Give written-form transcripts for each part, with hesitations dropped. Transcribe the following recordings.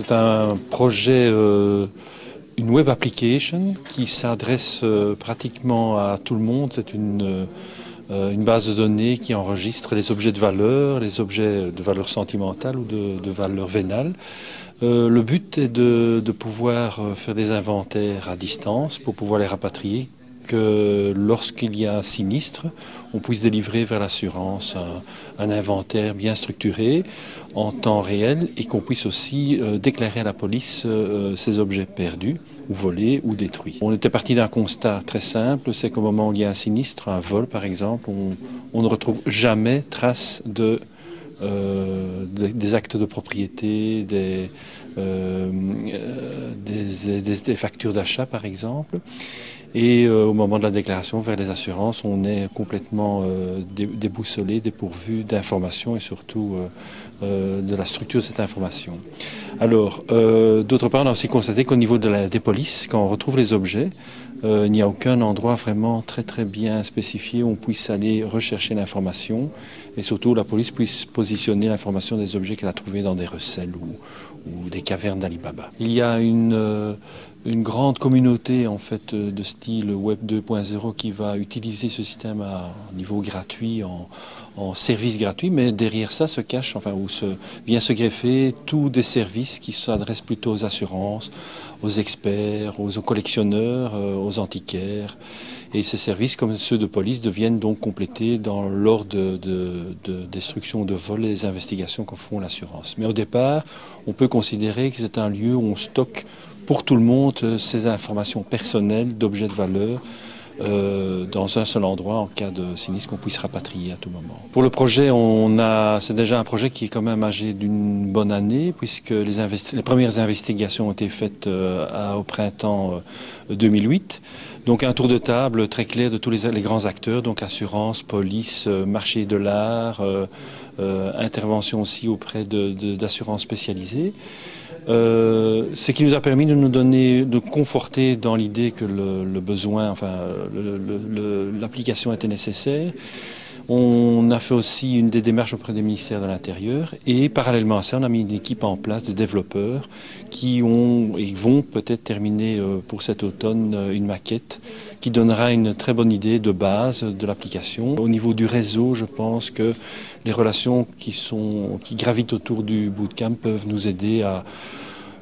C'est un projet, une web application qui s'adresse pratiquement à tout le monde. C'est une base de données qui enregistre les objets de valeur, les objets de valeur sentimentale ou de valeur vénale. Le but est de pouvoir faire des inventaires à distance pour pouvoir les rapatrier, que lorsqu'il y a un sinistre, on puisse délivrer vers l'assurance un inventaire bien structuré en temps réel et qu'on puisse aussi déclarer à la police ces objets perdus ou volés ou détruits. On était parti d'un constat très simple, c'est qu'au moment où il y a un sinistre, un vol par exemple, on ne retrouve jamais trace des actes de propriété, des factures d'achat par exemple. Et au moment de la déclaration vers les assurances, on est complètement déboussolé, dépourvu d'informations et surtout de la structure de cette information. Alors, d'autre part, on a aussi constaté qu'au niveau des polices, quand on retrouve les objets, il n'y a aucun endroit vraiment très bien spécifié où on puisse aller rechercher l'information et surtout la police puisse positionner l'information des objets qu'elle a trouvés dans des recels ou des cavernes d'Ali Baba. Il y a une grande communauté en fait de style Web 2.0 qui va utiliser ce système à niveau gratuit, en service gratuit, mais derrière ça se cache, enfin, vient se greffer tous des services qui s'adressent plutôt aux assurances, aux experts, aux collectionneurs, aux antiquaires. Et ces services, comme ceux de police, deviennent donc complétés lors de destruction de vol et des investigations qu'en font l'assurance. Mais au départ, on peut considérer que c'est un lieu où on stocke pour tout le monde ces informations personnelles d'objets de valeur dans un seul endroit en cas de sinistre qu'on puisse rapatrier à tout moment. Pour le projet, c'est déjà un projet qui est quand même âgé d'une bonne année puisque les premières investigations ont été faites au printemps 2008. Donc un tour de table très clair de tous les grands acteurs, donc assurance, police, marché de l'art, intervention aussi auprès d'assurances spécialisées. Ce qui nous a permis de nous donner, de conforter dans l'idée que le besoin, enfin l'application était nécessaire. On a fait aussi des démarches auprès des ministères de l'Intérieur et parallèlement à ça, on a mis une équipe en place de développeurs qui vont peut-être terminer pour cet automne une maquette qui donnera une très bonne idée de base de l'application. Au niveau du réseau, je pense que les relations qui gravitent autour du bootcamp peuvent nous aider à,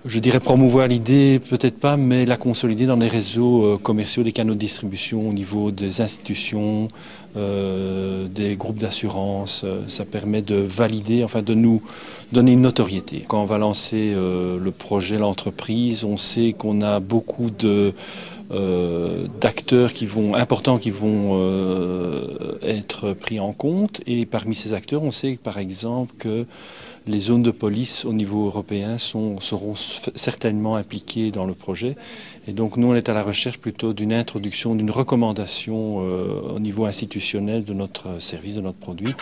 je dirais, promouvoir l'idée, peut-être pas, mais la consolider dans les réseaux commerciaux, des canaux de distribution au niveau des institutions, des groupes d'assurance. Ça permet de valider, enfin de nous donner une notoriété. Quand on va lancer le projet, l'entreprise, on sait qu'on a beaucoup d'acteurs importants qui vont être pris en compte et parmi ces acteurs on sait par exemple que les zones de police au niveau européen seront certainement impliquées dans le projet et donc nous on est à la recherche plutôt d'une introduction, d'une recommandation au niveau institutionnel de notre service, de notre produit.